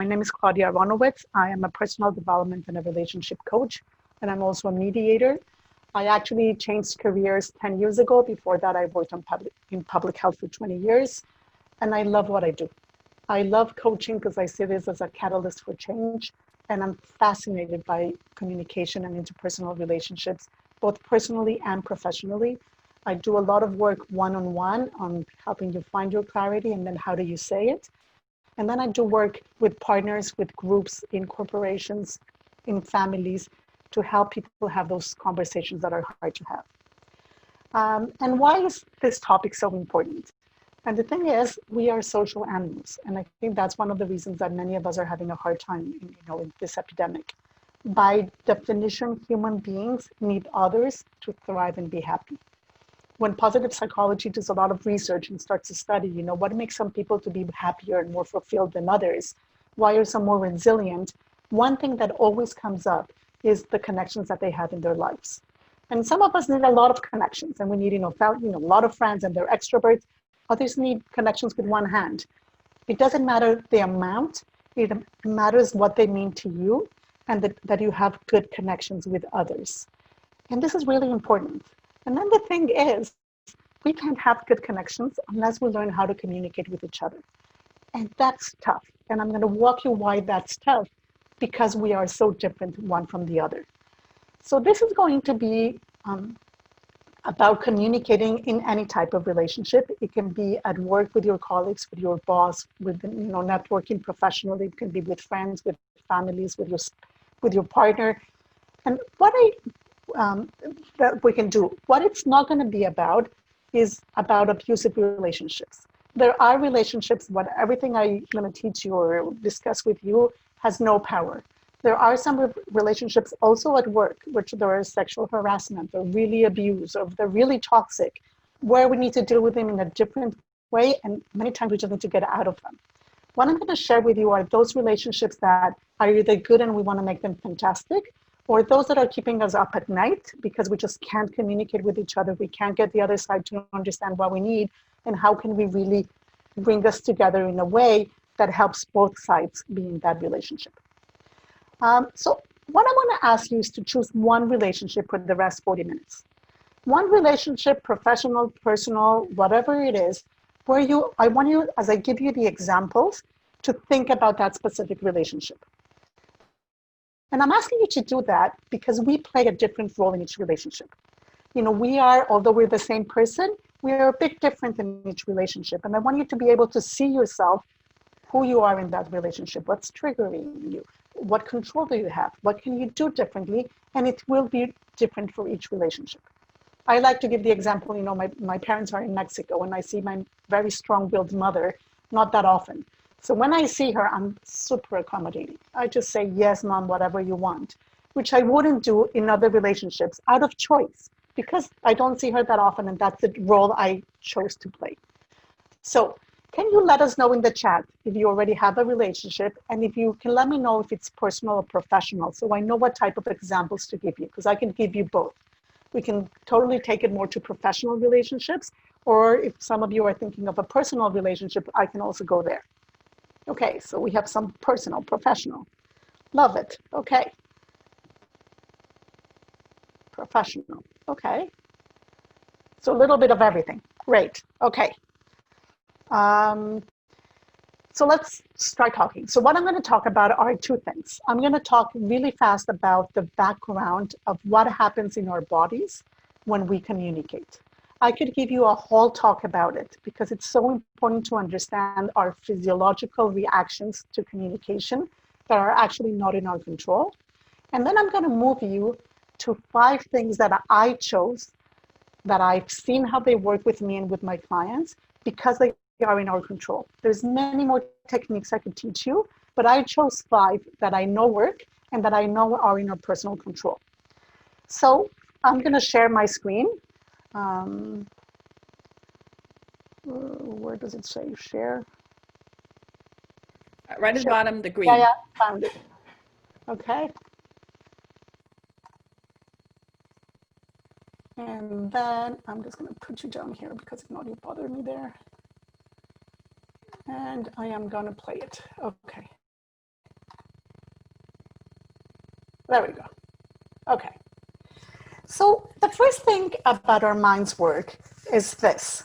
My name is Claudia. I am a personal development and a relationship coach, and I'm also a mediator. I actually changed careers 10 years ago. Before that, I worked in public health for 20 years, and I love what I do. I love coaching because I see this as a catalyst for change, and I'm fascinated by communication and interpersonal relationships, both personally and professionally. I do a lot of work one-on-one on helping you find your clarity and then how do you say it. And then I do work with partners, with groups, in corporations, in families, to help people have those conversations that are hard to have. And why is this topic so important? And the thing is, we are social animals. And I think that's one of the reasons that many of us are having a hard time, in this epidemic. By definition, human beings need others to thrive and be happy. When positive psychology does a lot of research and starts to study, what makes some people to be happier and more fulfilled than others, why are some more resilient, one thing that always comes up is the connections that they have in their lives. And some of us need a lot of connections, and we need, a lot of friends, and they're extroverts. Others need connections with one hand. It doesn't matter the amount, it matters what they mean to you, and that you have good connections with others. And this is really important. And then the thing is, we can't have good connections unless we learn how to communicate with each other. And that's tough. And I'm going to walk you why that's tough, because we are so different one from the other. So this is going to be about communicating in any type of relationship. It can be at work with your colleagues, with your boss, with networking professionally. It can be with friends, with families, with your partner. And what that we can do. What it's not going to be about is about abusive relationships. There are relationships where everything I'm going to teach you or discuss with you has no power. There are some relationships also at work, which there is sexual harassment or really abuse or they're really toxic, where we need to deal with them in a different way, and many times we just need to get out of them. What I'm going to share with you are those relationships that are either good and we want to make them fantastic, or those that are keeping us up at night because we just can't communicate with each other. We can't get the other side to understand what we need, and how can we really bring us together in a way that helps both sides be in that relationship. So what I want to ask you is to choose one relationship for the rest 40 minutes. One relationship, professional, personal, whatever it is, where I want you, as I give you the examples, to think about that specific relationship. And I'm asking you to do that because we play a different role in each relationship. We are, although we're the same person, we are a bit different in each relationship. And I want you to be able to see yourself, who you are in that relationship, what's triggering you, what control do you have, what can you do differently, and it will be different for each relationship. I like to give the example, my parents are in Mexico, and I see my very strong-willed mother not that often. So when I see her, I'm super accommodating. I just say, yes, mom, whatever you want, which I wouldn't do in other relationships out of choice because I don't see her that often, and that's the role I chose to play. So can you let us know in the chat if you already have a relationship, and if you can let me know if it's personal or professional, so I know what type of examples to give you, because I can give you both. We can totally take it more to professional relationships, or if some of you are thinking of a personal relationship, I can also go there. Okay, so we have some personal, professional. Love it. Okay. Professional. Okay. So a little bit of everything. Great. Okay. So let's start talking. So what I'm going to talk about are two things. I'm going to talk really fast about the background of what happens in our bodies when we communicate. I could give you a whole talk about it because it's so important to understand our physiological reactions to communication that are actually not in our control. And then I'm going to move you to 5 things that I chose, that I've seen how they work with me and with my clients, because they are in our control. There's many more techniques I could teach you, but I chose 5 that I know work and that I know are in our personal control. So I'm going to share my screen. Where does it say share? Right at the bottom, the green. Yeah, found it. Okay. And then I'm just going to put you down here because if not, you bother me there. And I am going to play it. Okay. There we go. Okay. So the first thing about our mind's work is this.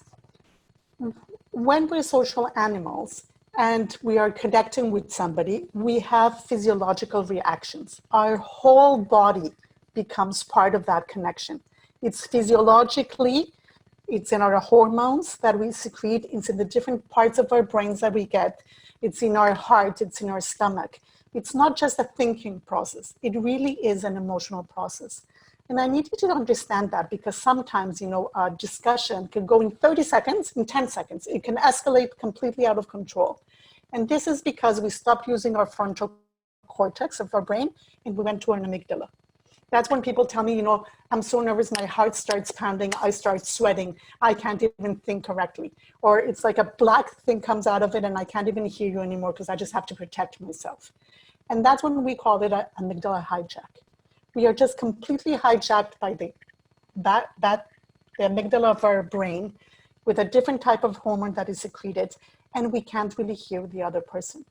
When we're social animals and we are connecting with somebody, we have physiological reactions. Our whole body becomes part of that connection. It's physiologically, it's in our hormones that we secrete, it's in the different parts of our brains that we get, it's in our heart, it's in our stomach. It's not just a thinking process, it really is an emotional process. And I need you to understand that because sometimes, a discussion can go in 30 seconds, in 10 seconds. It can escalate completely out of control. And this is because we stopped using our frontal cortex of our brain and we went to an amygdala. That's when people tell me, I'm so nervous, my heart starts pounding, I start sweating, I can't even think correctly. Or it's like a black thing comes out of it and I can't even hear you anymore because I just have to protect myself. And that's when we call it an amygdala hijack. We are just completely hijacked by the amygdala of our brain with a different type of hormone that is secreted, and we can't really hear the other person.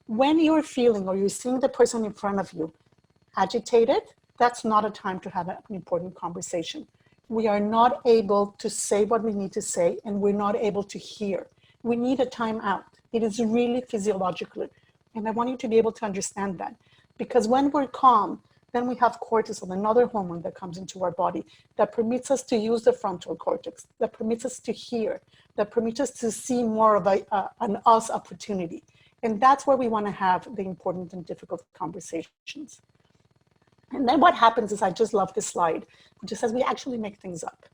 When you're feeling or you're seeing the person in front of you agitated, that's not a time to have an important conversation. We are not able to say what we need to say, and we're not able to hear. We need a time out. It is really physiological. And I want you to be able to understand that. Because when we're calm, then we have cortisol, another hormone that comes into our body that permits us to use the frontal cortex, that permits us to hear, that permits us to see more of an us opportunity. And that's where we want to have the important and difficult conversations. And then what happens is, I just love this slide, which just says we actually make things up.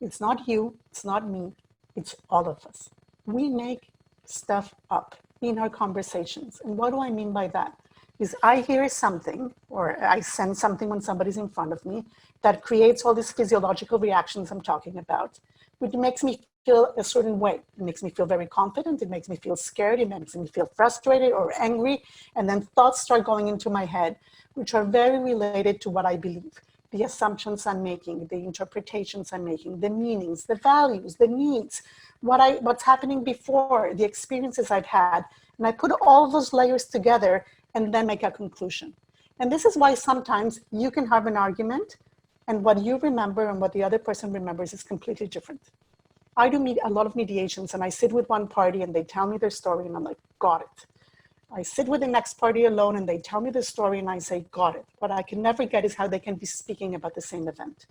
It's not you, it's not me, it's all of us. We make stuff up in our conversations. And what do I mean by that? Is I hear something or I sense something when somebody's in front of me that creates all these physiological reactions I'm talking about, which makes me feel a certain way. It makes me feel very confident. It makes me feel scared. It makes me feel frustrated or angry. And then thoughts start going into my head, which are very related to what I believe, the assumptions I'm making, the interpretations I'm making, the meanings, the values, the needs, what's happening before, the experiences I've had. And I put all those layers together and then make a conclusion. And this is why sometimes you can have an argument and what you remember and what the other person remembers is completely different. I do a lot of mediations and I sit with one party and they tell me their story and I'm like, got it. I sit with the next party alone and they tell me the story and I say, got it. What I can never get is how they can be speaking about the same event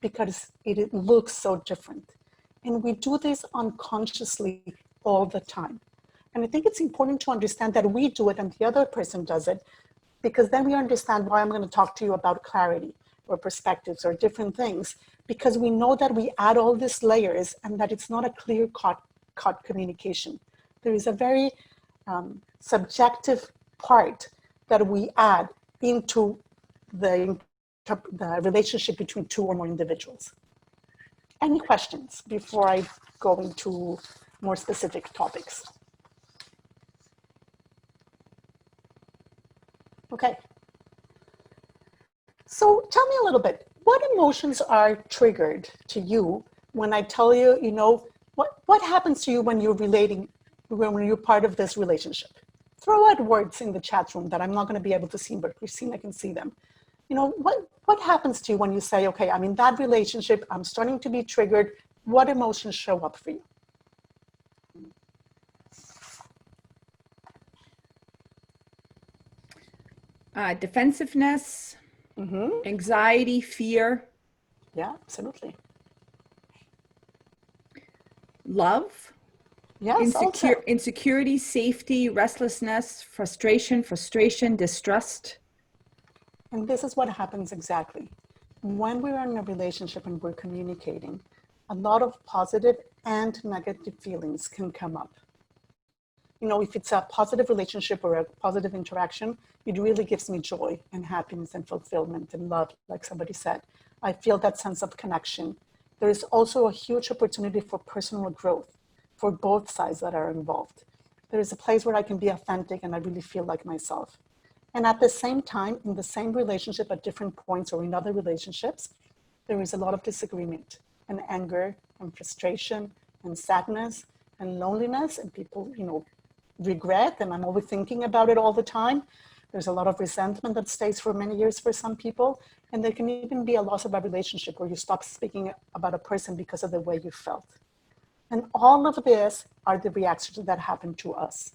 because it looks so different. And we do this unconsciously all the time. And I think it's important to understand that we do it and the other person does it, because then we understand why I'm going to talk to you about clarity or perspectives or different things, because we know that we add all these layers and that it's not a clear-cut communication. There is a very subjective part that we add into the relationship between two or more individuals. Any questions before I go into more specific topics? Okay. So tell me a little bit, what emotions are triggered to you when I tell you, what happens to you when you're relating, when you're part of this relationship? Throw out words in the chat room that I'm not going to be able to see, but Christina can see them. What happens to you when you say, okay, I'm in that relationship, I'm starting to be triggered, what emotions show up for you? Defensiveness, anxiety, fear. Yeah, absolutely. Love. Yes, also. Insecurity, safety, restlessness, frustration, distrust. And this is what happens exactly. When we're in a relationship and we're communicating, a lot of positive and negative feelings can come up. If it's a positive relationship or a positive interaction, it really gives me joy and happiness and fulfillment and love, like somebody said. I feel that sense of connection. There is also a huge opportunity for personal growth for both sides that are involved. There is a place where I can be authentic and I really feel like myself. And at the same time, in the same relationship at different points or in other relationships, there is a lot of disagreement and anger and frustration and sadness and loneliness and people, regret, and I'm always thinking about it all the time. There's a lot of resentment that stays for many years for some people. And there can even be a loss of a relationship where you stop speaking about a person because of the way you felt. And all of this are the reactions that happen to us.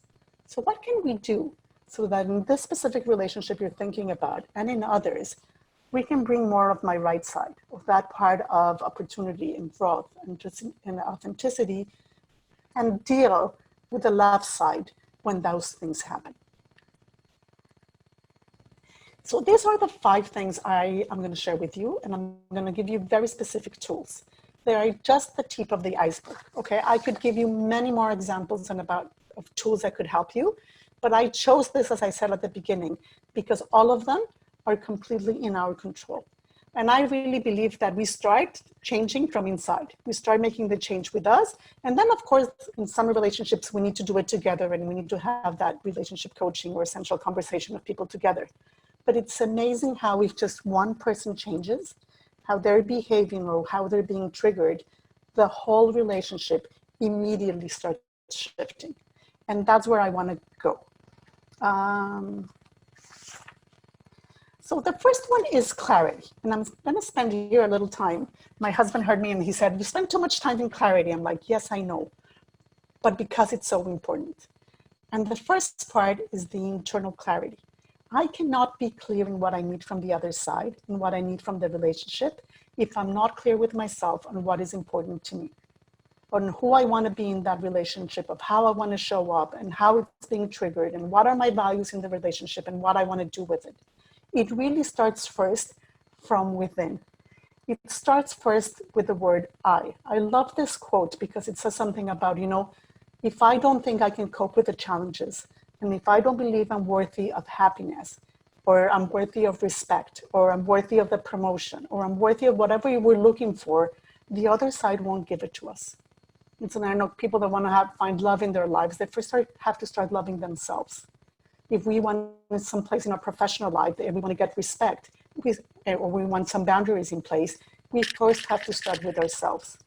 So what can we do so that in this specific relationship you're thinking about and in others, we can bring more of my right side, of that part of opportunity and growth and just in authenticity, and deal with the left side when those things happen. So these are the 5 things I am going to share with you, and I'm going to give you very specific tools. They are just the tip of the iceberg, okay? I could give you many more examples and of tools that could help you, but I chose this, as I said at the beginning, because all of them are completely in our control. And I really believe that we start changing from inside. We start making the change with us. And then, of course, in some relationships, we need to do it together, and we need to have that relationship coaching or essential conversation with people together. But it's amazing how if just one person changes, how they're behaving or how they're being triggered, the whole relationship immediately starts shifting. And that's where I want to go. So the first one is clarity. And I'm going to spend here a little time. My husband heard me and he said, you spend too much time in clarity. I'm like, yes, I know. But because it's so important. And the first part is the internal clarity. I cannot be clear in what I need from the other side and what I need from the relationship if I'm not clear with myself on what is important to me, on who I want to be in that relationship, of how I want to show up and how it's being triggered and what are my values in the relationship and what I want to do with it. It really starts first from within. It starts first with the word I. I love this quote because it says something about, if I don't think I can cope with the challenges, and if I don't believe I'm worthy of happiness, or I'm worthy of respect, or I'm worthy of the promotion, or I'm worthy of whatever we're looking for, the other side won't give it to us. And so I know people that want to find love in their lives, they first have to start loving themselves. If we want someplace in our professional life, if we want to get respect, or we want some boundaries in place, we first have to start with ourselves.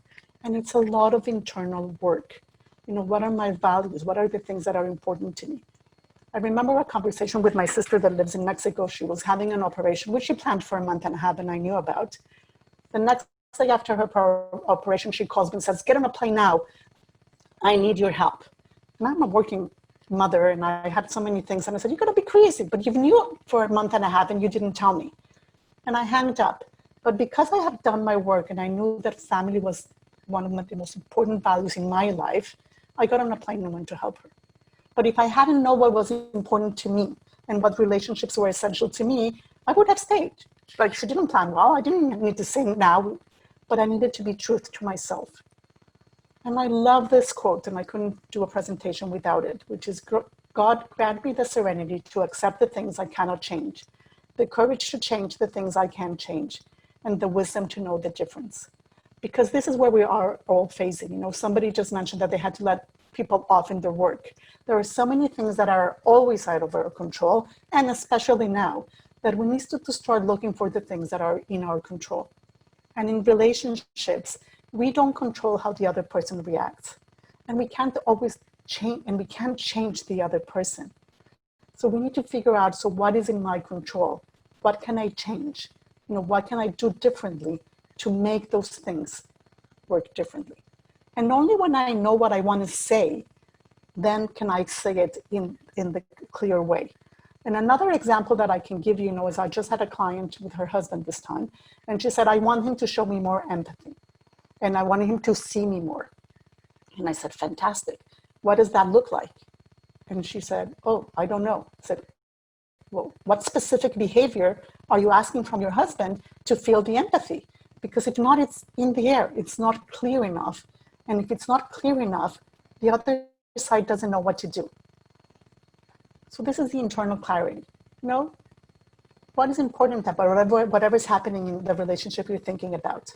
And it's a lot of internal work. What are my values? What are the things that are important to me? I remember a conversation with my sister that lives in Mexico. She was having an operation, which she planned for a month and a half, and I knew about. The next day after her operation, she calls me and says, get on a plane now. I need your help. And I'm a working mother, and I had so many things. And I said, you're going to be crazy, but you knew for a month and a half, and you didn't tell me. And I hanged up. But because I had done my work, and I knew that family was one of the most important values in my life, I got on a plane and went to help her. But if I hadn't known what was important to me and what relationships were essential to me, I would have stayed. Like, she didn't plan well. I didn't need to sing now, but I needed to be truth to myself. And I love this quote, and I couldn't do a presentation without it, which is, God grant me the serenity to accept the things I cannot change, the courage to change the things I can change, and the wisdom to know the difference. Because this is where we are all facing. Somebody just mentioned that they had to let people off in their work. There are so many things that are always out of our control, and especially now, that we need to start looking for the things that are in our control. And in relationships, we don't control how the other person reacts. And we can't always change, and we can't change the other person. So we need to figure out, so what is in my control? What can I change? What can I do differently to make those things work differently? And only when I know what I want to say, then can I say it in the clear way. And another example that I can give you, is I just had a client with her husband this time, and she said, I want him to show me more empathy, and I wanted him to see me more. And I said, fantastic. What does that look like? And she said, oh, I don't know. I said, well, what specific behavior are you asking from your husband to feel the empathy? Because if not, it's in the air. It's not clear enough. And if it's not clear enough, the other side doesn't know what to do. So this is the internal clarity. What is important about whatever's happening in the relationship you're thinking about?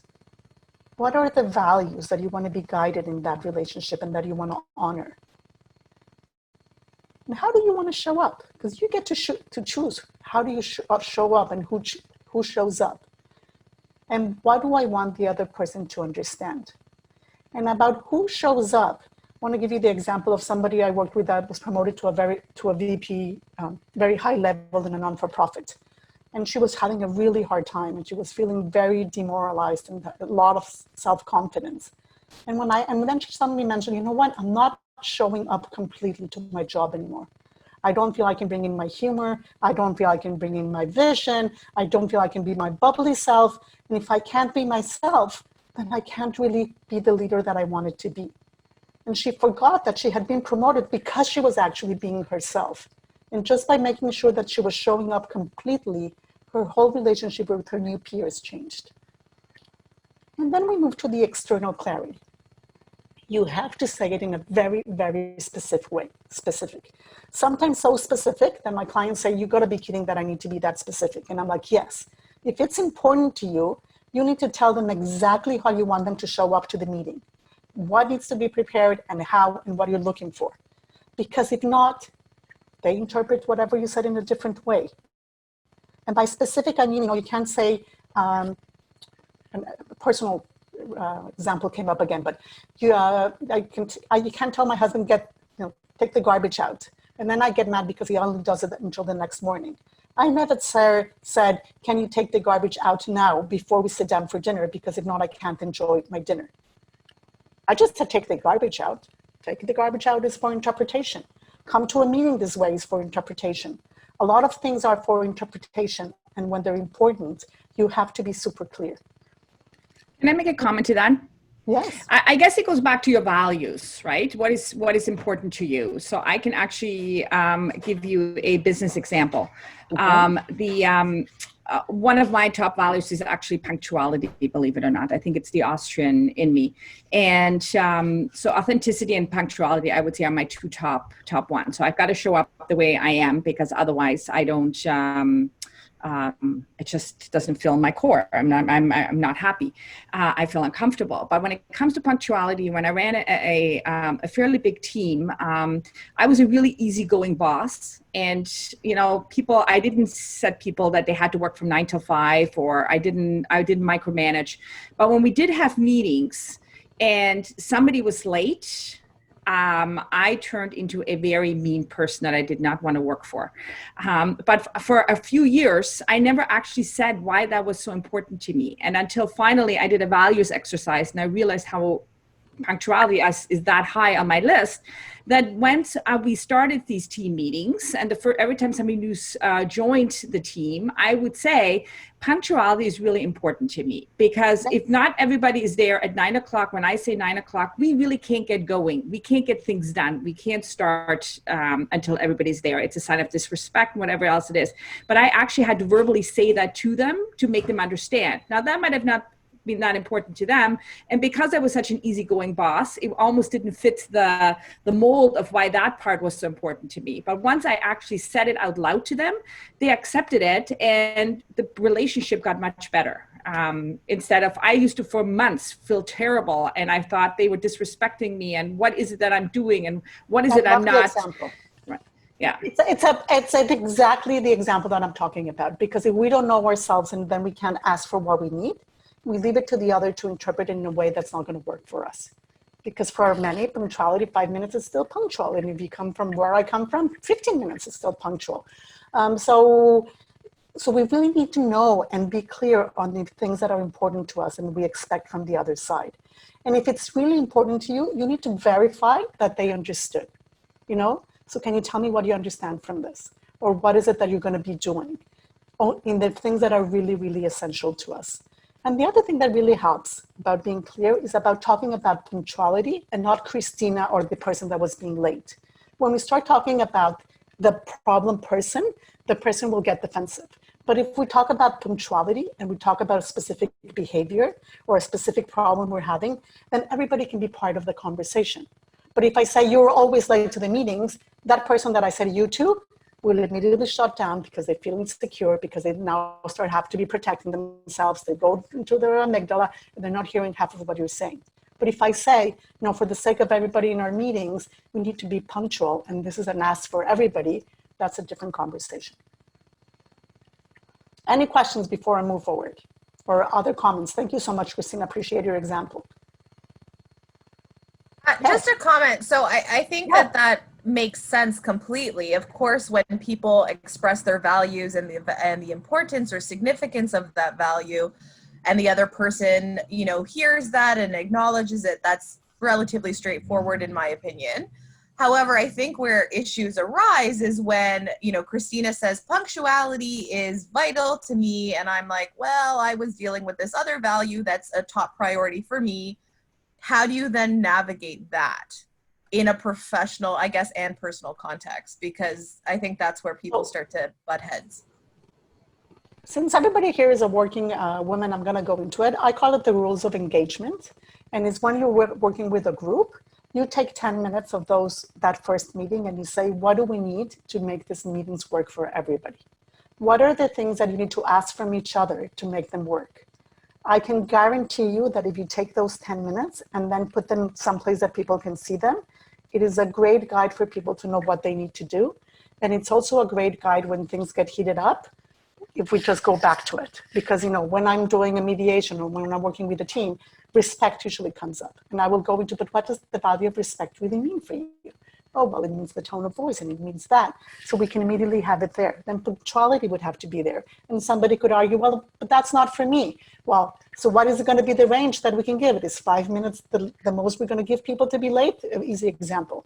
What are the values that you want to be guided in that relationship and that you want to honor? And how do you want to show up? Because you get to choose how do you show up and who shows up. And what do I want the other person to understand? And about who shows up, want to give you the example of somebody I worked with that was promoted to a VP, very high level in a non-for-profit. And she was having a really hard time, and she was feeling very demoralized and a lot of self-confidence. And then she suddenly mentioned, you know what, I'm not showing up completely to my job anymore. I don't feel I can bring in my humor. I don't feel I can bring in my vision. I don't feel I can be my bubbly self. And if I can't be myself, then I can't really be the leader that I wanted to be. And she forgot that she had been promoted because she was actually being herself. And just by making sure that she was showing up completely, her whole relationship with her new peers changed. And then we move to the external clarity. You have to say it in a very, very specific way. Sometimes so specific that my clients say, you got to be kidding that I need to be that specific. And I'm like, yes. If it's important to you, you need to tell them exactly how you want them to show up to the meeting, what needs to be prepared and how and what you're looking for. Because if not, they interpret whatever you said in a different way. And by specific, I mean, you can't say, a personal example came up again, but you can't tell my husband, take the garbage out. And then I get mad because he only does it until the next morning. I never said, can you take the garbage out now before we sit down for dinner? Because if not, I can't enjoy my dinner. I just said, take the garbage out. Take the garbage out is for interpretation. Come to a meeting this way is for interpretation. A lot of things are for interpretation. And when they're important, you have to be super clear. Can I make a comment to that? Yes. I guess it goes back to your values, right? What is important to you? So I can actually give you a business example. Okay. One of my top values is actually punctuality, believe it or not. I think it's the Austrian in me. And so authenticity and punctuality, I would say, are my two top ones. So I've got to show up the way I am, because otherwise I don't, it just doesn't fill my core. I'm not happy. I feel uncomfortable. But when it comes to punctuality, when I ran a fairly big team, I was a really easygoing boss. And, I didn't set people that they had to work from 9 till 5, or I didn't micromanage. But when we did have meetings and somebody was late, I turned into a very mean person that I did not want to work for. But for a few years, I never actually said why that was so important to me. And until finally I did a values exercise and I realized how punctuality is that high on my list, that once we started these team meetings, and every time somebody new joined the team, I would say punctuality is really important to me, because if not everybody is there at 9 o'clock, when I say 9 o'clock, we really can't get going. We can't get things done. We can't start until everybody's there. It's a sign of disrespect, whatever else it is. But I actually had to verbally say that to them to make them understand. Now, that might have not been that important to them, and because I was such an easygoing boss, it almost didn't fit the mold of why that part was so important to me. But once I actually said it out loud to them, they accepted it, and the relationship got much better. Instead of, I used to for months feel terrible, and I thought they were disrespecting me, and what is it that I'm doing, and what is it I'm not. Example. Right. Yeah, it's exactly the example that I'm talking about, because if we don't know ourselves and then we can't ask for what we need, we leave it to the other to interpret it in a way that's not going to work for us. Because for many, punctuality, 5 minutes is still punctual. And if you come from where I come from, 15 minutes is still punctual. So we really need to know and be clear on the things that are important to us and we expect from the other side. And if it's really important to you, you need to verify that they understood, So can you tell me what you understand from this? Or what is it that you're going to be doing in the things that are really, really essential to us? And the other thing that really helps about being clear is about talking about punctuality and not Christina or the person that was being late. When we start talking about the problem person, the person will get defensive. But if we talk about punctuality and we talk about a specific behavior or a specific problem we're having, then everybody can be part of the conversation. But if I say you're always late to the meetings, that person that I said you to will immediately shut down because they feel insecure, because they now have to be protecting themselves. They go into their amygdala and they're not hearing half of what you're saying. But if I say, for the sake of everybody in our meetings, we need to be punctual and this is an ask for everybody, that's a different conversation. Any questions before I move forward or other comments? Thank you so much, Christina. Appreciate your example. just a comment. So I think that makes sense completely. Of course, when people express their values and the importance or significance of that value, and the other person, you know, hears that and acknowledges it, that's relatively straightforward in my opinion. However, I think where issues arise is when, you know, Christina says punctuality is vital to me, and I'm like, well, I was dealing with this other value that's a top priority for me. How do you then navigate that in a professional, I guess, and personal context? Because I think that's where people start to butt heads. Since everybody here is a working woman, I'm going to go into it. I call it the rules of engagement. And it's when you're working with a group, you take 10 minutes of that first meeting and you say, what do we need to make these meetings work for everybody? What are the things that you need to ask from each other to make them work? I can guarantee you that if you take those 10 minutes and then put them someplace that people can see them, it is a great guide for people to know what they need to do. And it's also a great guide when things get heated up, if we just go back to it. Because, you know, when I'm doing a mediation or when I'm working with a team, respect usually comes up. And I will go into, but what does the value of respect really mean for you? Oh, well, it means the tone of voice and it means that. So we can immediately have it there. Then punctuality would have to be there. And somebody could argue, well, but that's not for me. Well, so what is it going to be the range that we can give? It is 5 minutes, the most we're going to give people to be late? An easy example.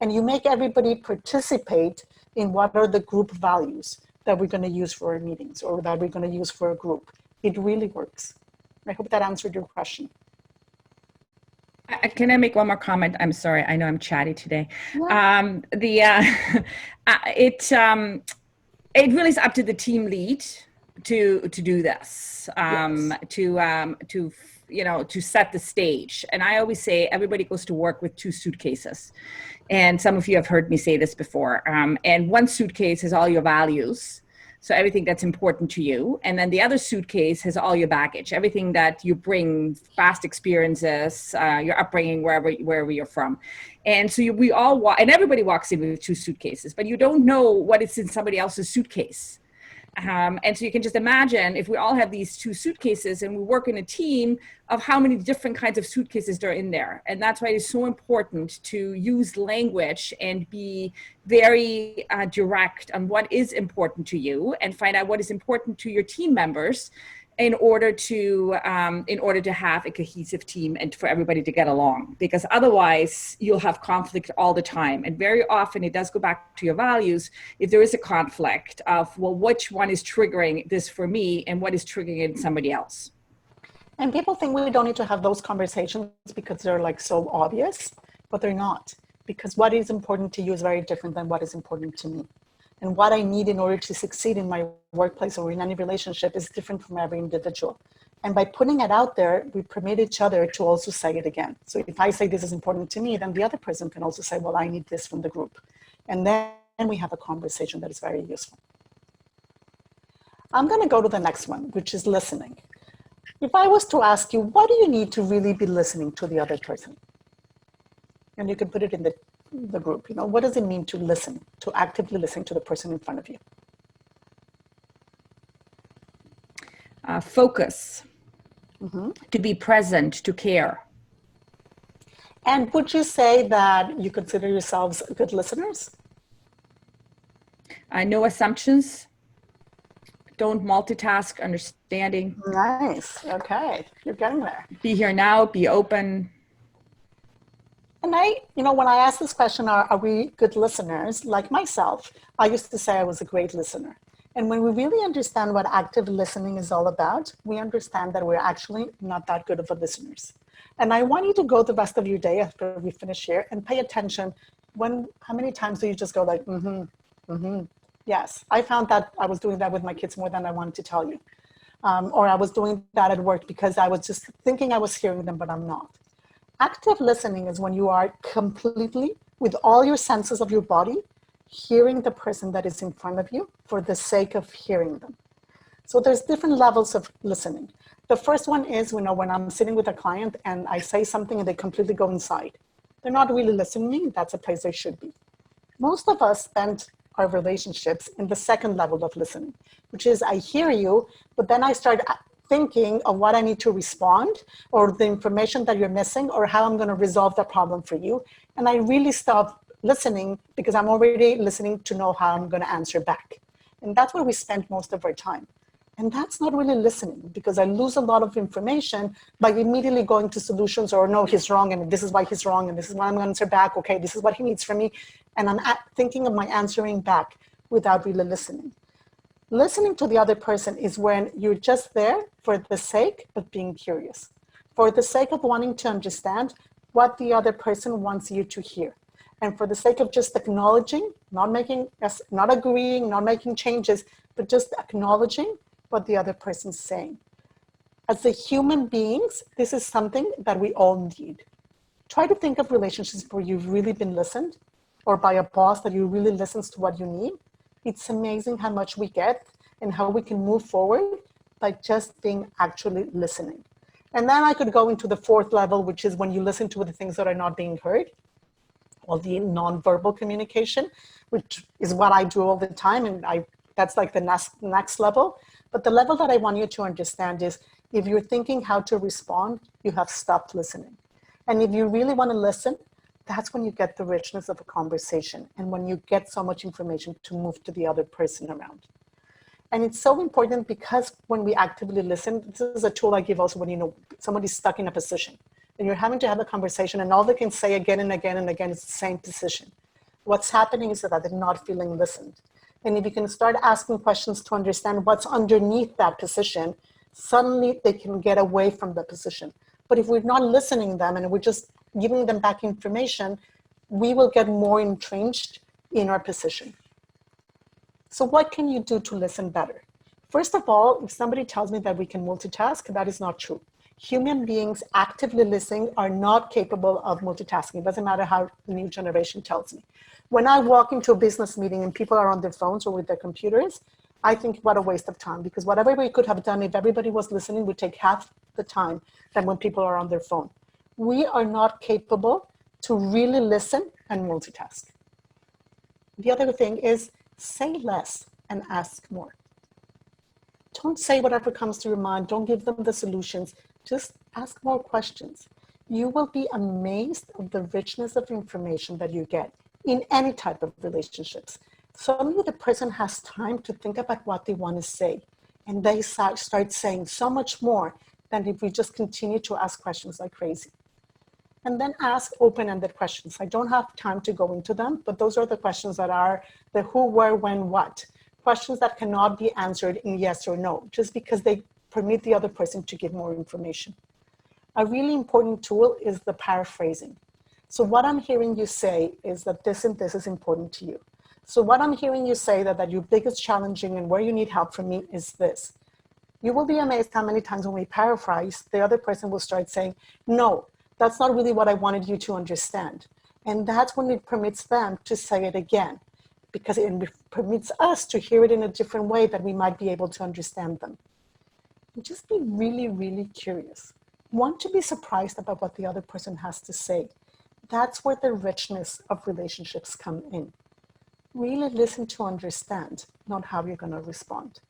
And you make everybody participate in what are the group values that we're going to use for our meetings or that we're going to use for a group. It really works. I hope that answered your question. Can I make one more comment? I'm sorry. I know I'm chatty today. Yeah. It really is up to the team lead to do this, Yes. to set the stage. And I always say everybody goes to work with 2 suitcases. And some of you have heard me say this before. And one suitcase has all your values. So everything that's important to you. And then the other suitcase has all your baggage, everything that you bring, past experiences, your upbringing, wherever you're from. And so we all and everybody walks in with 2 suitcases, but you don't know what is in somebody else's suitcase. And so you can just imagine if we all have these 2 suitcases and we work in a team of how many different kinds of suitcases there are in there. And that's why it's so important to use language and be very direct on what is important to you and find out what is important to your team members in order to have a cohesive team and for everybody to get along, because otherwise you'll have conflict all the time. And very often it does go back to your values. If there is a conflict of, well, which one is triggering this for me and what is triggering it in somebody else? And people think we don't need to have those conversations because they're like so obvious, but they're not. Because what is important to you is very different than what is important to me. And what I need in order to succeed in my workplace or in any relationship is different from every individual. And by putting it out there, we permit each other to also say it again. So if I say this is important to me, then the other person can also say, well, I need this from the group. And then we have a conversation that is very useful. I'm going to go to the next one, which is listening. If I was to ask you, what do you need to really be listening to the other person? And you can put it in the group, what does it mean to listen, to actively listen to the person in front of you? Focus, to be present, to care. And would you say that you consider yourselves good listeners? No assumptions. Don't multitask, understanding. Nice. Okay. You're getting there. Be here now, be open. And when I ask this question, are we good listeners? Like myself, I used to say I was a great listener. And when we really understand what active listening is all about, we understand that we're actually not that good of a listeners. And I want you to go the rest of your day after we finish here and pay attention. How many times do you just go like, Yes, I found that I was doing that with my kids more than I wanted to tell you. Or I was doing that at work because I was just thinking I was hearing them, but I'm not. Active listening is when you are completely, with all your senses of your body, hearing the person that is in front of you for the sake of hearing them. So there's different levels of listening. The first one is, when I'm sitting with a client and I say something and they completely go inside. They're not really listening. That's a place they should be. Most of us spend our relationships in the second level of listening, which is I hear you, but then I start thinking of what I need to respond or the information that you're missing or how I'm going to resolve the problem for you. And I really stop listening because I'm already listening to know how I'm going to answer back. And that's where we spend most of our time. And that's not really listening because I lose a lot of information by immediately going to solutions or no, he's wrong and this is why he's wrong and this is why I'm going to answer back. Okay, this is what he needs from me. And I'm thinking of my answering back without really listening. Listening to the other person is when you're just there for the sake of being curious, for the sake of wanting to understand what the other person wants you to hear. And for the sake of just acknowledging, not agreeing, not making changes, but just acknowledging what the other person's saying. As the human beings, this is something that we all need. Try to think of relationships where you've really been listened, or by a boss that you really listens to what you need. It's amazing how much we get and how we can move forward by just being actually listening. And then I could go into the fourth level, which is when you listen to the things that are not being heard, or the nonverbal communication, which is what I do all the time. And that's like the next level. But the level that I want you to understand is if you're thinking how to respond, you have stopped listening. And if you really want to listen, that's when you get the richness of a conversation and when you get so much information to move to the other person around. And it's so important because when we actively listen, this is a tool I give also when somebody's stuck in a position and you're having to have a conversation and all they can say again and again and again is the same position. What's happening is that they're not feeling listened. And if you can start asking questions to understand what's underneath that position, suddenly they can get away from the position. But if we're not listening to them and we're just giving them back information, we will get more entrenched in our position. So what can you do to listen better? First of all, if somebody tells me that we can multitask, that is not true. Human beings actively listening are not capable of multitasking. It doesn't matter how the new generation tells me. When I walk into a business meeting and people are on their phones or with their computers, I think what a waste of time, because whatever we could have done if everybody was listening would take half the time than when people are on their phone. We are not capable to really listen and multitask. The other thing is say less and ask more. Don't say whatever comes to your mind. Don't give them the solutions. Just ask more questions. You will be amazed of the richness of information that you get in any type of relationships. Suddenly the person has time to think about what they want to say, and they start saying so much more than if we just continue to ask questions like crazy. And then ask open-ended questions. I don't have time to go into them, but those are the questions that are the who, where, when, what. Questions that cannot be answered in yes or no, just because they permit the other person to give more information. A really important tool is the paraphrasing. So what I'm hearing you say is that this and this is important to you. So what I'm hearing you say that your biggest challenging and where you need help from me is this. You will be amazed how many times when we paraphrase, the other person will start saying, no, that's not really what I wanted you to understand. And that's when it permits them to say it again, because it permits us to hear it in a different way that we might be able to understand them. And just be really, really curious. Want to be surprised about what the other person has to say. That's where the richness of relationships come in. Really listen to understand, not how you're going to respond.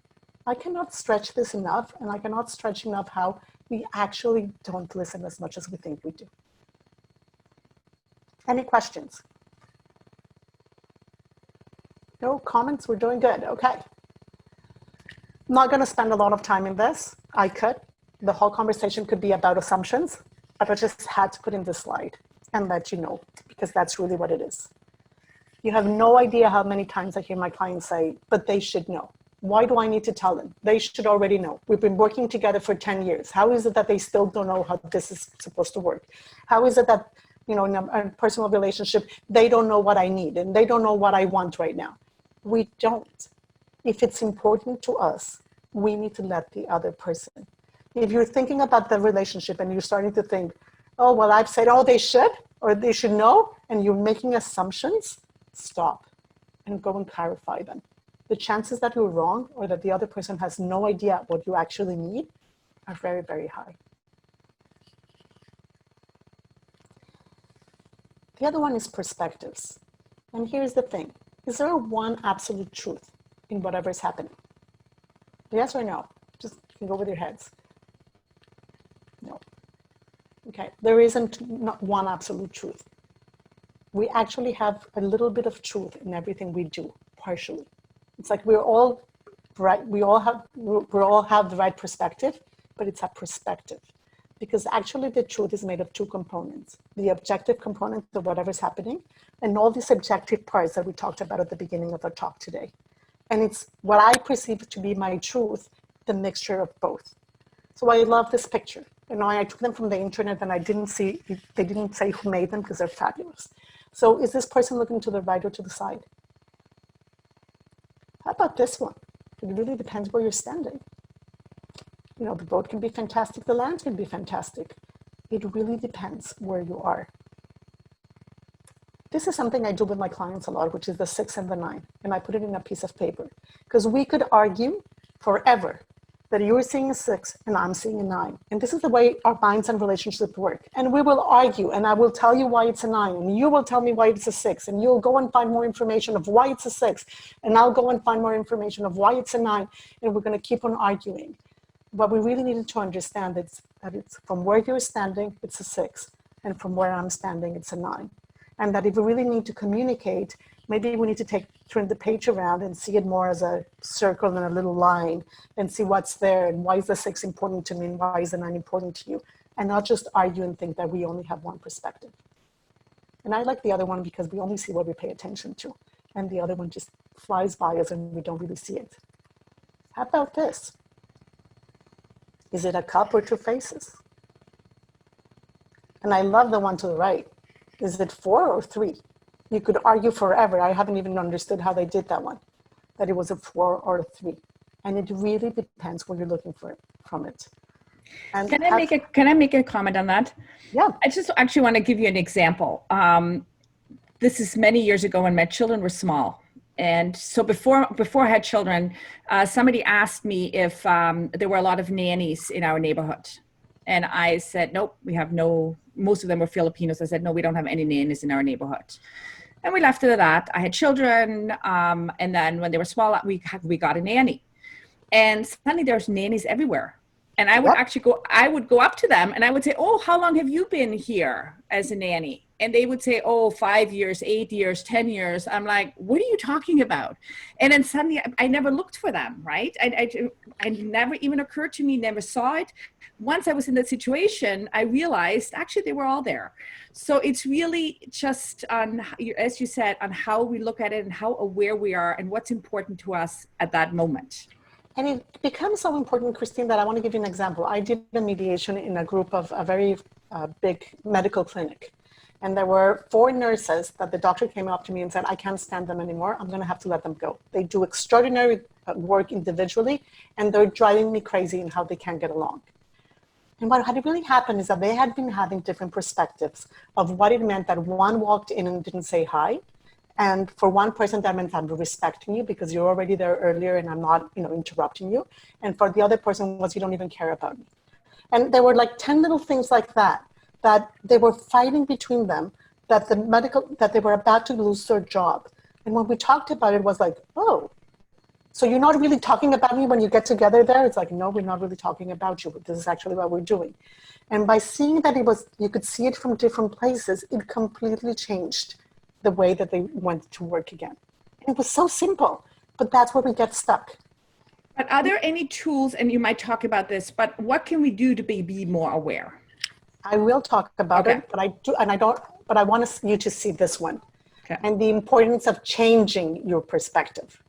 I cannot stretch this enough, and I cannot stretch enough how we actually don't listen as much as we think we do. Any questions? No comments? We're doing good. Okay. I'm not going to spend a lot of time in this. I could. The whole conversation could be about assumptions, but I just had to put in this slide and let you know, because that's really what it is. You have no idea how many times I hear my clients say, but they should know. Why do I need to tell them? They should already know. We've been working together for 10 years. How is it that they still don't know how this is supposed to work? How is it that, in a personal relationship, they don't know what I need and they don't know what I want right now? We don't. If it's important to us, we need to let the other person. If you're thinking about the relationship and you're starting to think, oh, well, I've said, oh, they should, or they should know, and you're making assumptions, stop and go and clarify them. The chances that you're wrong or that the other person has no idea what you actually need are very, very high. The other one is perspectives. And here's the thing. Is there one absolute truth in whatever is happening? Yes or no? Just you can go with your heads. Okay, there isn't not one absolute truth. We actually have a little bit of truth in everything we do, partially. It's like we're all right, we all have the right perspective, but it's a perspective. Because actually the truth is made of two components, the objective component of whatever's happening, and all these subjective parts that we talked about at the beginning of our talk today. And it's what I perceive to be my truth, the mixture of both. So I love this picture. You know, I took them from the internet and they didn't say who made them because they're fabulous. So is this person looking to the right or to the side? How about this one? It really depends where you're standing. You know, the boat can be fantastic, the land can be fantastic. It really depends where you are. This is something I do with my clients a lot, which is the 6 and the 9. And I put it in a piece of paper. Because we could argue forever that you're seeing a 6 and I'm seeing a 9. And this is the way our minds and relationships work. And we will argue, and I will tell you why it's a 9, and you will tell me why it's a 6, and you'll go and find more information of why it's a 6, and I'll go and find more information of why it's a 9, and we're going to keep on arguing. What we really needed to understand is that it's from where you're standing, it's a 6, and from where I'm standing, it's a 9. And that if we really need to communicate, maybe we need to turn the page around and see it more as a circle and a little line and see what's there and why is the 6 important to me and why is the 9 important to you, and not just argue and think that we only have one perspective. And I like the other one because we only see what we pay attention to, and the other one just flies by us and we don't really see it. How about this? Is it a cup or two faces? And I love the one to the right. Is it 4 or 3? You could argue forever. I haven't even understood how they did that one, that it was a 4 or a 3. And it really depends what you're looking for from it. And can I make a comment on that? Yeah. I just actually want to give you an example. This is many years ago when my children were small. And so before I had children, somebody asked me if there were a lot of nannies in our neighborhood. And I said, nope, we have no, most of them were Filipinos. I said, no, we don't have any nannies in our neighborhood. And we left it at that. I had children. And then when they were small, we got a nanny. And suddenly there's nannies everywhere. And I would I would go up to them and I would say, oh, how long have you been here as a nanny? And they would say, oh, 5 years, 8 years, 10 years. I'm like, what are you talking about? And then suddenly I never looked for them, right? I never even occurred to me, never saw it. Once I was in that situation, I realized actually they were all there. So it's really just on, as you said, on how we look at it and how aware we are and what's important to us at that moment. And it becomes so important, Christine, that I want to give you an example. I did a mediation in a group of a very big medical clinic. And there were 4 nurses that the doctor came up to me and said, I can't stand them anymore. I'm going to have to let them go. They do extraordinary work individually, and they're driving me crazy in how they can't get along. And what had really happened is that they had been having different perspectives of what it meant that one walked in and didn't say hi. And for one person, that meant I'm respecting you because you're already there earlier and I'm not, interrupting you. And for the other person was, you don't even care about me. And there were like 10 little things like that they were fighting between them, that they were about to lose their job. And when we talked about it, was like, oh, so you're not really talking about me when you get together there? It's like, no, we're not really talking about you. This is actually what we're doing. And by seeing that you could see it from different places, it completely changed the way that they went to work again. It was so simple, but that's where we get stuck. But are there any tools, and you might talk about this, but what can we do to be more aware? I will talk about it, but I want you to see this one. Okay. And the importance of changing your perspective.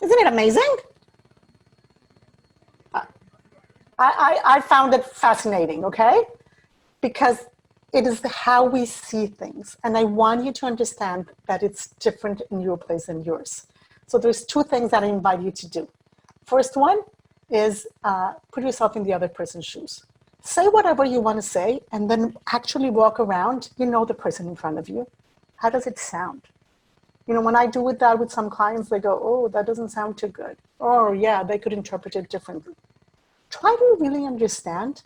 Isn't it amazing? I found it fascinating, okay? Because it is how we see things. And I want you to understand that it's different in your place and yours. So there's 2 things that I invite you to do. First one is put yourself in the other person's shoes. Say whatever you want to say, and then actually walk around, the person in front of you. How does it sound? When I do that with some clients, they go, oh, that doesn't sound too good. Or yeah, they could interpret it differently. Try to really understand,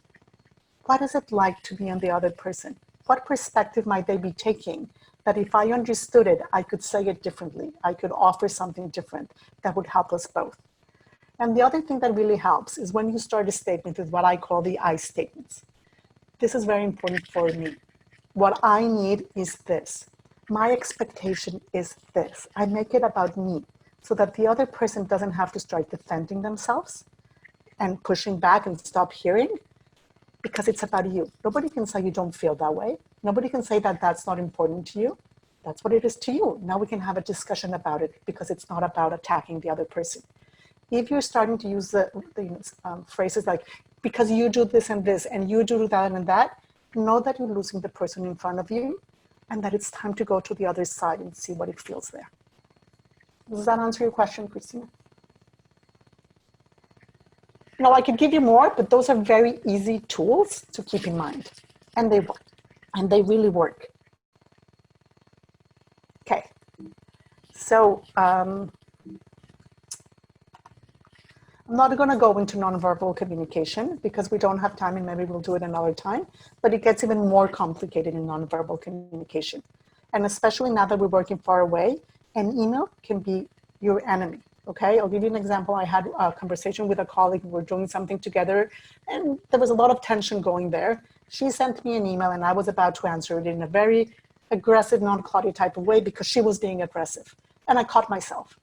what is it like to be on the other person? What perspective might they be taking that if I understood it, I could say it differently. I could offer something different that would help us both. And the other thing that really helps is when you start a statement with what I call the I statements. This is very important for me. What I need is this. My expectation is this. I make it about me so that the other person doesn't have to start defending themselves and pushing back and stop hearing, because it's about you. Nobody can say you don't feel that way. Nobody can say that that's not important to you. That's what it is to you. Now we can have a discussion about it, because it's not about attacking the other person. If you're starting to use the phrases like, because you do this and you do that and that, know that you're losing the person in front of you, and that it's time to go to the other side and see what it feels there. Does that answer your question, Christina? Now, I could give you more, but those are very easy tools to keep in mind. And they work. And they really work. Okay. So I'm not going to go into nonverbal communication because we don't have time, and maybe we'll do it another time. But it gets even more complicated in nonverbal communication. And especially now that we're working far away, an email can be your enemy. Okay, I'll give you an example. I had a conversation with a colleague. We were doing something together, and there was a lot of tension going there. She sent me an email, and I was about to answer it in a very aggressive, non-Claudia type of way because she was being aggressive. And I caught myself.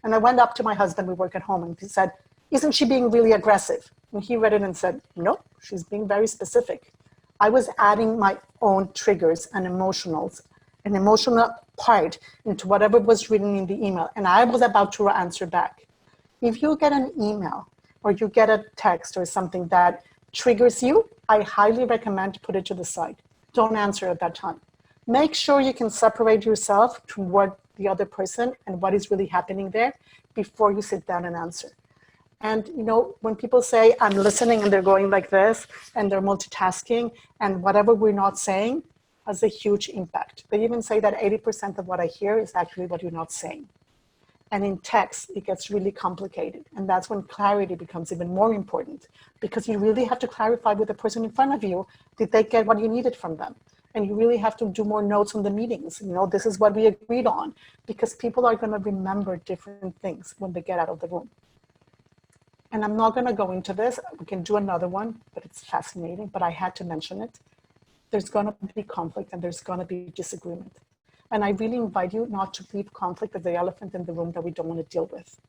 And I went up to my husband. We work at home, and he said, "Isn't she being really aggressive?" And he read it and said, "No, she's being very specific." I was adding my own triggers and emotional part into whatever was written in the email, and I was about to answer back. If you get an email or you get a text or something that triggers you, I highly recommend put it to the side. Don't answer at that time. Make sure you can separate yourself from what the other person and what is really happening there before you sit down and answer. And you know, when people say I'm listening and they're going like this and they're multitasking and whatever we're not saying has a huge impact. They even say that 80% of what I hear is actually what you're not saying. And in text, it gets really complicated. And that's when clarity becomes even more important, because you really have to clarify with the person in front of you, did they get what you needed from them? And you really have to do more notes on the meetings. You know, this is what we agreed on, because people are going to remember different things when they get out of the room. And I'm not going to go into this. We can do another one, but it's fascinating. But I had to mention it. There's going to be conflict and there's going to be disagreement. And I really invite you not to leave conflict as the elephant in the room that we don't want to deal with.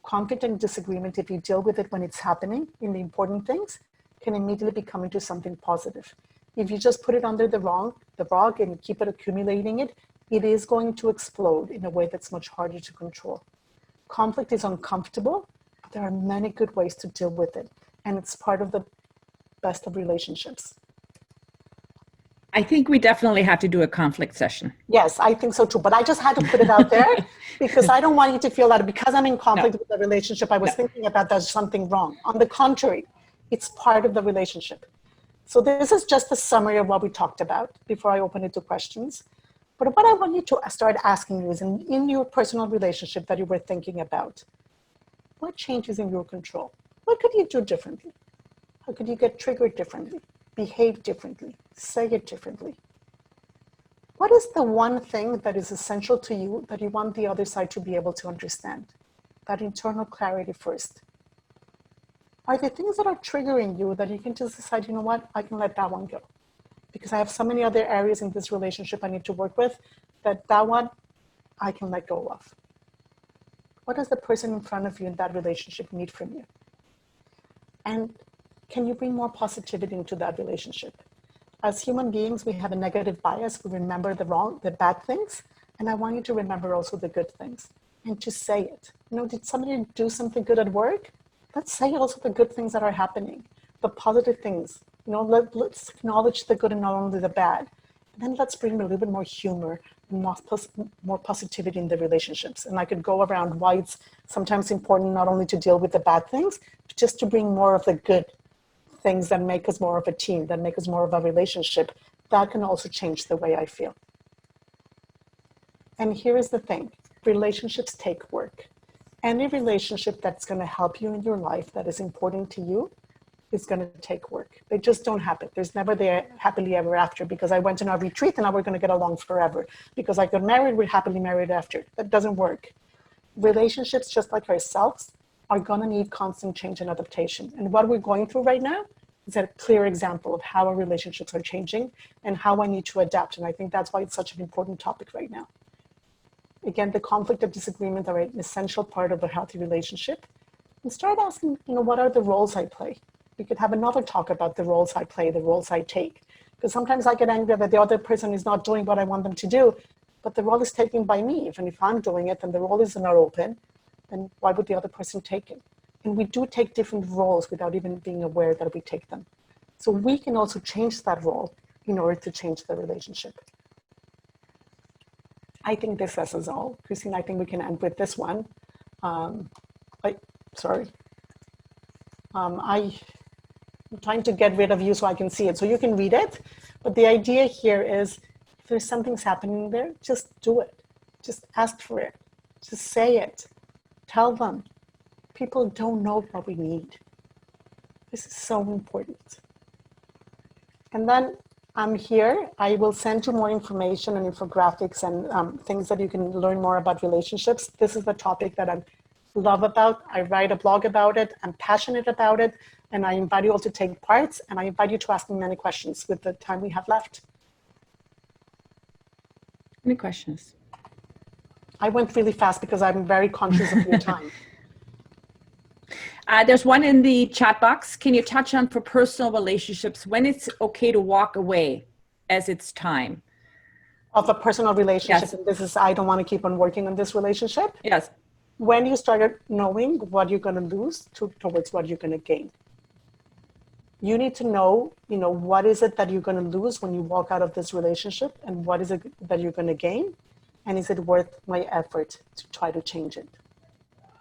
Conflict and disagreement, if you deal with it when it's happening in the important things, can immediately become into something positive. If you just put it under the rug and you keep it accumulating it is going to explode in a way that's much harder to control. Conflict is uncomfortable, but there are many good ways to deal with it. And it's part of the best of relationships. I think we definitely have to do a conflict session. Yes, I think so too. But I just had to put it out there because I don't want you to feel that because I'm in conflict with the relationship, I was thinking about there's something wrong. On the contrary, it's part of the relationship. So this is just a summary of what we talked about before I open it to questions. But what I want you to start asking you is in your personal relationship that you were thinking about, what changes in your control? What could you do differently? How could you get triggered differently? Behave differently, say it differently. What is the one thing that is essential to you that you want the other side to be able to understand? That internal clarity first. Are there things that are triggering you that you can just decide, you know what, I can let that one go? Because I have so many other areas in this relationship I need to work with that one I can let go of. What does the person in front of you in that relationship need from you? And can you bring more positivity into that relationship? As human beings, we have a negative bias. We remember the bad things. And I want you to remember also the good things and to say it. You know, did somebody do something good at work? Let's say also the good things that are happening, the positive things. You know, let's acknowledge the good and not only the bad. And then let's bring a little bit more humor and more positivity in the relationships. And I could go around why it's sometimes important not only to deal with the bad things, but just to bring more of the good things that make us more of a team, that make us more of a relationship. That can also change the way I feel. And here is the thing, relationships take work. Any relationship that's going to help you in your life that is important to you is going to take work. They just don't happen. There's never the happily ever after because I went on a retreat and now we're going to get along forever. Because I got married, we're happily married after. That doesn't work. Relationships, just like ourselves, are going to need constant change and adaptation. And what we're going through right now is a clear example of how our relationships are changing and how I need to adapt. And I think that's why it's such an important topic right now. Again, the conflict of disagreement are an essential part of a healthy relationship. And start asking, what are the roles I play? We could have another talk about the roles I play, the roles I take. Because sometimes I get angry that the other person is not doing what I want them to do, but the role is taken by me. Even if I'm doing it and the role is not open, then why would the other person take it? And we do take different roles without even being aware that we take them. So we can also change that role in order to change the relationship. I think this says us all. Christine, I think we can end with this one. I'm trying to get rid of you so I can see it. So you can read it. But the idea here is, if there's something's happening there, just do it. Just ask for it. Just say it. Tell them. People don't know what we need. This is so important. And then I'm here. I will send you more information and infographics and things that you can learn more about relationships. This is the topic that I love about. I write a blog about it. I'm passionate about it. And I invite you all to take part. And I invite you to ask me many questions with the time we have left. Any questions? I went really fast because I'm very conscious of your time. There's one in the chat box. Can you touch on for personal relationships when it's okay to walk away as it's time? Of a personal relationship. Yes. And this is, I don't want to keep on working on this relationship. Yes. When you started knowing what you're going to lose towards what you're going to gain. You need to know, what is it that you're going to lose when you walk out of this relationship, and what is it that you're going to gain? And is it worth my effort to try to change it?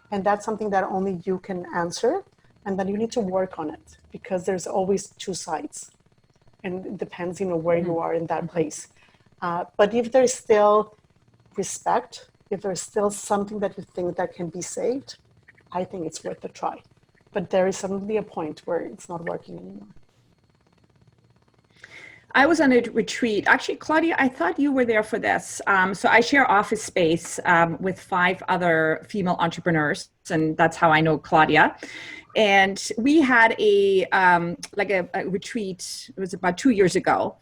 And that's something that only you can answer, and then you need to work on it, because there's always two sides. And it depends, where you are in that place. But if there's still respect, if there's still something that you think that can be saved, I think it's worth a try. But there is suddenly a point where it's not working anymore. I was on a retreat. Actually, Claudia, I thought you were there for this. So I share office space with 5 other female entrepreneurs, and that's how I know Claudia. And we had a retreat. It was about 2 years ago.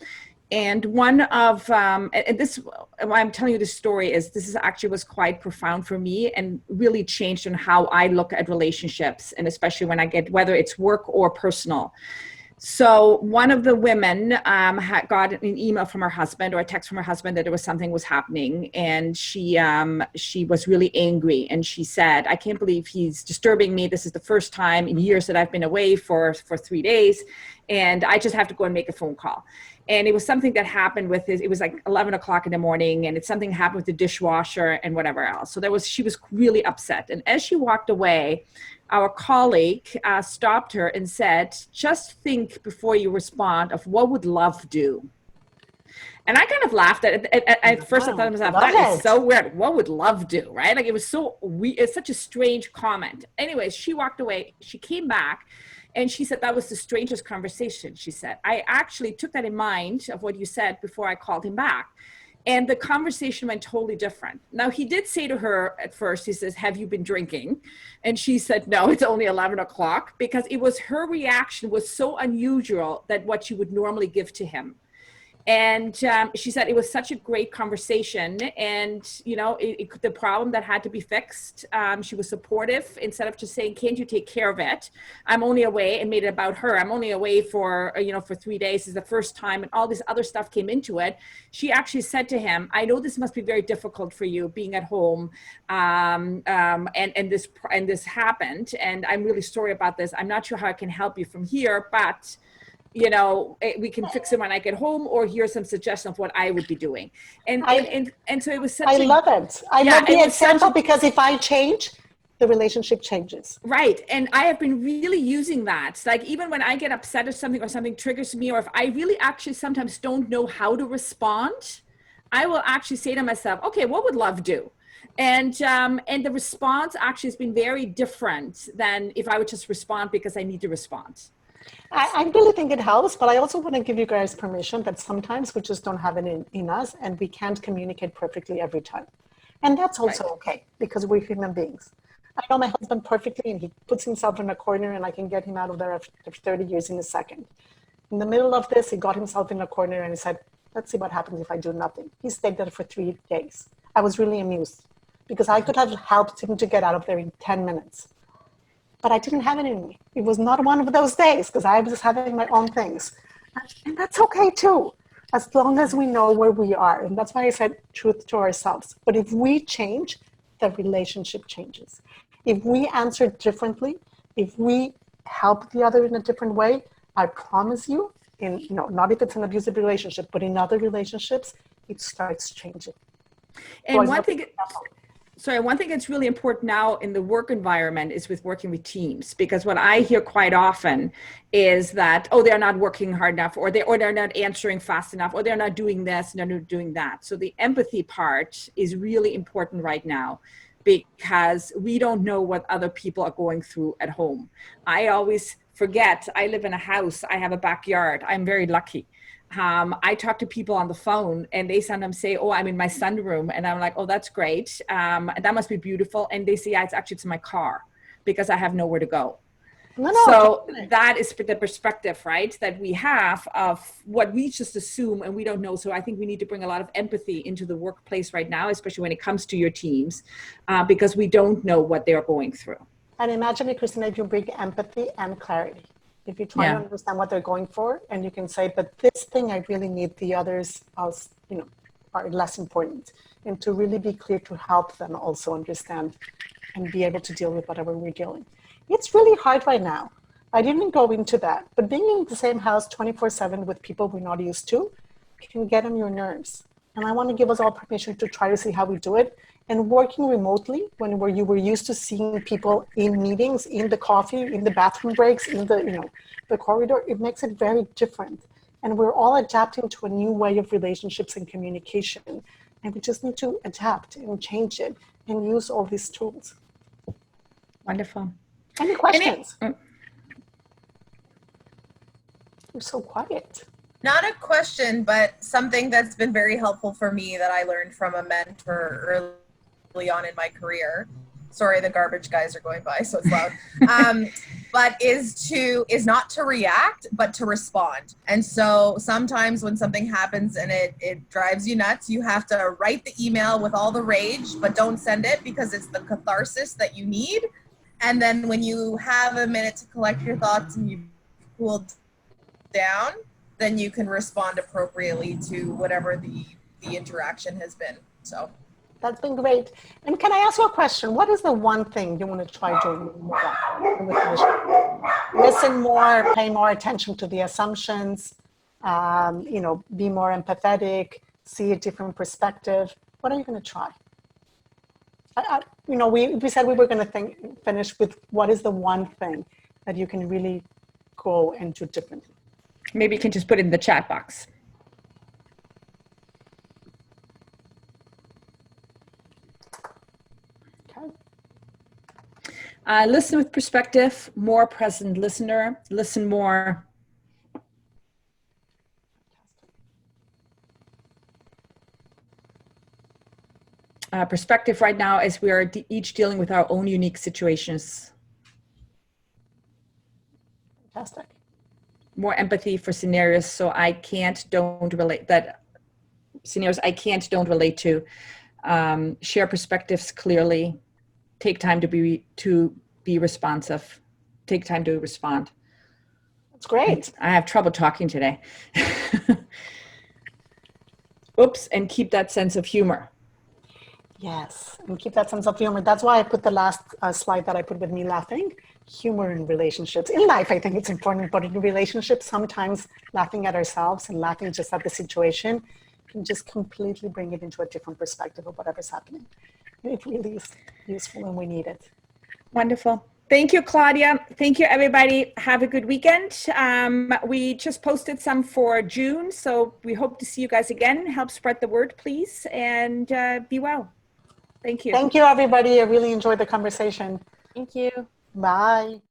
And one of, and this, why I'm telling you this story is, this is actually was quite profound for me and really changed on how I look at relationships, and especially when I get, whether it's work or personal. So one of the women had got an email from her husband, or a text from her husband, that there was something was happening, and she was really angry, and she said, "I can't believe he's disturbing me. This is the first time in years that I've been away for 3 days, and I just have to go and make a phone call." And it was something that happened with it was like 11 o'clock in the morning, and it's something happened with the dishwasher and whatever else. So she was really upset. And as she walked away, our colleague stopped her and said, "Just think before you respond of what would love do." And I kind of laughed at first. I thought to myself, that is so weird. What would love do, right? Like, it was so weird. It's such a strange comment. Anyways, she walked away. She came back. And she said, "That was the strangest conversation." She said, "I actually took that in mind of what you said before I called him back. And the conversation went totally different." Now, he did say to her at first, he says, "Have you been drinking?" And she said, "No, it's only 11 o'clock," because it was, her reaction was so unusual that what she would normally give to him. And she said it was such a great conversation, and the problem that had to be fixed, she was supportive. Instead of just saying, "Can't you take care of it? I'm only away," and made it about her. "I'm only away for 3 days. Is the first time," and all this other stuff came into it. She actually said to him, "I know this must be very difficult for you being at home, and this happened, and I'm really sorry about this. I'm not sure how I can help you from here, but we can fix it when I get home, or here's some suggestion of what I would be doing." And so it was such I love it. I love the example, because if I change, the relationship changes. Right. And I have been really using that. Like, even when I get upset at something, or something triggers me, or if I really actually sometimes don't know how to respond, I will actually say to myself, "Okay, what would love do?" And the response actually has been very different than if I would just respond because I need to respond. I really think it helps, but I also want to give you guys permission that sometimes we just don't have it in us, and we can't communicate perfectly every time. And that's also okay, because we're human beings. I know my husband perfectly, and he puts himself in a corner, and I can get him out of there after 30 years in a second. In the middle of this, he got himself in a corner and he said, let's see what happens if I do nothing. He stayed there for 3 days. I was really amused because I could have helped him to get out of there in 10 minutes. But I didn't have it in me. It was not one of those days because I was having my own things. And that's okay too, as long as we know where we are. And that's why I said truth to ourselves. But if we change, the relationship changes. If we answer differently, if we help the other in a different way, I promise you, not if it's an abusive relationship, but in other relationships, it starts changing. And one thing that's really important now in the work environment is with working with teams, because what I hear quite often is that, oh, they're not working hard enough, or they're not answering fast enough, or they're not doing this, and they're not doing that. So the empathy part is really important right now, because we don't know what other people are going through at home. I always forget, I live in a house, I have a backyard, I'm very lucky. I talk to people on the phone and they sometimes say, oh, I'm in my sunroom. And I'm like, oh, that's great. That must be beautiful. And they say, yeah, it's my car because I have nowhere to go. So that is the perspective, right, that we have of what we just assume and we don't know. So I think we need to bring a lot of empathy into the workplace right now, especially when it comes to your teams, because we don't know what they're going through. And imagine it, Christina, if you bring empathy and clarity. If you try to understand what they're going for, and you can say, but this thing I really need, the others are less important. And to really be clear to help them also understand and be able to deal with whatever we're dealing. It's really hard right now. I didn't go into that, but being in the same house 24/7 with people we're not used to can get on your nerves. And I want to give us all permission to try to see how we do it. And working remotely, where you were used to seeing people in meetings, in the coffee, in the bathroom breaks, in the corridor, it makes it very different. And we're all adapting to a new way of relationships and communication. And we just need to adapt and change it and use all these tools. Wonderful. Any questions? You're so quiet. Not a question, but something that's been very helpful for me that I learned from a mentor early on in my career. Sorry, the garbage guys are going by, so it's loud. But is not to react, but to respond. And so sometimes when something happens and it drives you nuts, you have to write the email with all the rage, but don't send it because it's the catharsis that you need. And then when you have a minute to collect your thoughts and you've cooled down, then you can respond appropriately to whatever the interaction has been. So that's been great. And can I ask you a question? What is the one thing you want to try doing more? Listen more, pay more attention to the assumptions, be more empathetic, see a different perspective. What are you going to try? We said we were going to finish with what is the one thing that you can really go and do differently. Maybe you can just put it in the chat box. Okay. Listen with perspective, more present listener, listen more. Perspective right now as we are each dealing with our own unique situations. Fantastic. More empathy for scenarios so I don't relate to. Share perspectives clearly. Take time to be responsive. Take time to respond. That's great. I have trouble talking today. Oops, and keep that sense of humor. Yes, and keep that sense of humor. That's why I put the last slide that I put with me laughing. Humor in relationships. In life, I think it's important, but in relationships, sometimes laughing at ourselves and laughing just at the situation can just completely bring it into a different perspective of whatever's happening. It really is useful and we need it. Wonderful. Thank you, Claudia. Thank you, everybody. Have a good weekend. We just posted some for June, so we hope to see you guys again. Help spread the word, please, and be well. Thank you. Thank you, everybody. I really enjoyed the conversation. Thank you. Bye.